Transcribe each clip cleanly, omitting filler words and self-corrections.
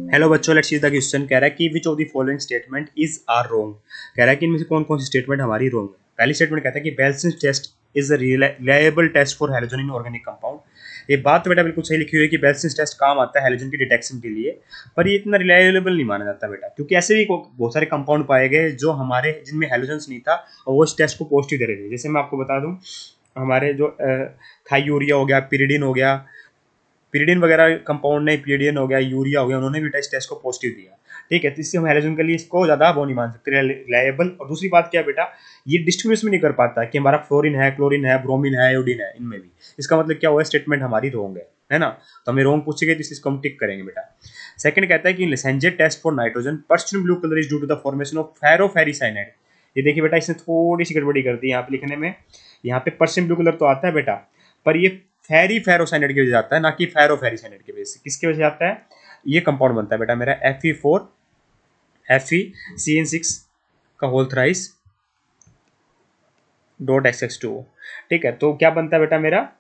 Hello बच्चों, let's see the question. कह रहा है कि which of the following statement is are wrong. कह रहा है कि इनमें से कौन कौन सी स्टेटमेंट हमारी रॉन्ग है। पहली स्टेटमेंट कहता है कि Beilstein's test is a reliable test for halogen in organic compound. ये बात तो बेटा बिल्कुल सही लिखी हुई है कि बेल्सन्स टेस्ट काम आता है हैलोजन की डिटेक्शन के लिए, पर ये इतना रिलायबल नहीं माना जाता बेटा, क्योंकि ऐसे भी बहुत सारे कंपाउंड पाए गए जो हमारे जिनमें हैलोजन्स नहीं था और वो इस टेस्ट को पॉजिटिव दे रहे थे। जैसे मैं आपको बता दूं, हमारे जो थाइयूरिया हो गया, पिरिडिन हो गया, पिरिडिन वगैरह कंपाउंड ने, पिरिडिन हो गया, यूरिया हो गया, उन्होंने भी टेस्ट को पॉजिटिव दिया। ठीक है, तो इससे हम हैलोजन के लिए इसको ज़्यादा वो नहीं मान सकते रिलायबल। और दूसरी बात क्या है बेटा, ये डिस्ट्रीब्यूशन भी नहीं कर पाता कि हमारा फ्लोरिन है, क्लोरीन है, ब्रोमीन है, आयोडीन है, इनमें भी। इसका मतलब क्या हुआ, स्टेटमेंट हमारी रॉन्ग है ना। तो हमें रॉन्ग पूछेंगे तो इसको हम टिक करेंगे बेटा। सेकंड कहता है कि Lassaigne's test for nitrogen Prussian blue colour is due to the formation of ferroferricyanide. ये देखिए बेटा, इसने थोड़ी सी गड़बड़ी कर दी यहाँ पे लिखने में। यहाँ पे पर्सन ब्लू कलर तो आता है बेटा, पर ये फेरोसाइनाइड की वजह से आता है, ना कि फेरोफेरिसाइनाइड की वजह से। किसकी वजह से आता है, ये कंपाउंड बनता है बेटा मेरा Fe4FeCN6 का होल थ्राइस .xx2। ठीक है, तो क्या बनता है बेटा मेरा,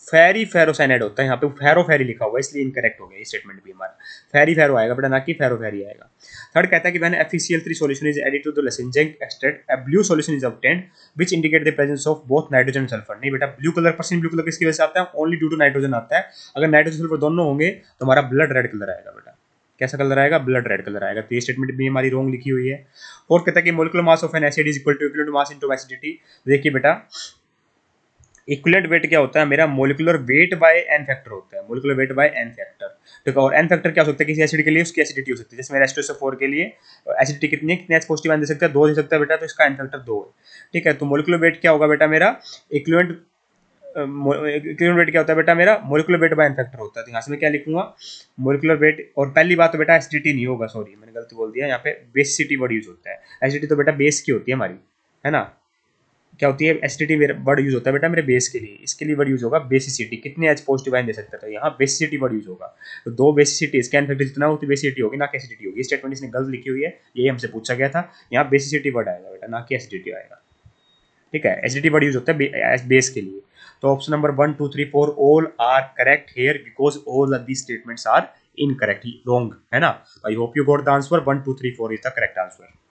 फेरी फेरोसाइनाइड होता है। यहाँ पे फेरोफेरी लिखा हुआ है, इसलिए इनकरेक्ट हो गया ये स्टेटमेंट भी हमारा। फेरी फेरो आएगा बेटा, ना कि फेरोफेरी आएगा। थर्ड कहता है कि when FeCl3 solution is added to the Leysinger's extract, a blue solution is obtained which indicate the presence of both nitrogen and sulfur। नहीं बेटा, blue colour, person blue colour किसकी वजह से आता है, ओनली ड्यू टू नाइट्रोजन आता है। अगर नाइट्रोजन सल्फर दोनों होंगे तो हमारा ब्लड रेड कलर आएगा बेटा। कैसा कलर आएगा, ब्लड रेड कलर आएगा। तो ये स्टेटमेंट भी हमारी रॉन्ग लिखी हुई है। और कहता है कि molecular mass of an acid is equal to equivalent mass into acidity. देखिए बेटा, इक्विवेलेंट वेट क्या होता है मेरा, molecular weight by n factor होता है। Molecular weight by n factor. ठीक है, और एन फैक्टर क्या हो सकता है, किसी एसिड के लिए उसकी एसिडिटी हो सकती है। जैसे मेरा H2SO4 के लिए एसिडिटी कितनी है, कितने H पॉजिटिव आयन दे सकता है, 2 दे सकता है बेटा, तो इसका एन फैक्टर 2 है। ठीक है, तो मोलिकुलर वेट क्या होगा बेटा मेरा, इक्विवेलेंट इक्विवेलेंट वेट क्या होता है बेटा मेरा, molecular weight by n factor होता है। तो यहाँ से मैं क्या लिखूंगा, मोलिकुलर वेट। और पहली बात तो बेटा एसिडिटी नहीं होगा, सॉरी मैंने गलती बोल दिया, यहाँ पे बेसिसिटी वर्ड यूज होता है। एसिडिटी तो बेटा बेस की होती है हमारी, है ना। क्या होती है, एसिडिटी वर्ड यूज होता है बेटा मेरे बेस के लिए। इसके लिए वर्ड यूज होगा बेसिसिटी, कितने एच पॉजिटिव आयन दे सकता है, यहाँ बेसिसिटी वर्ड यूज होगा। तो 2 बेसिसिटी, स्कैन फैक्टर जितना होती बेसिसिटी होगी, ना कि एसिडिटी होगी। स्टेटमेंट इसने गलत लिखी हुई है, यही हमसे पूछा गया था। यहाँ बेसिसिटी वर्ड आएगा बेटा, ना कि एसिडिटी आएगा। ठीक है, एसिडिटी वर्ड यूज होता है बेस के लिए। तो option number 1 2 3 4 all are correct here, because all of these statements are incorrect, wrong, है ना। I hope you got the answer. 1 2 3 4 is the correct answer.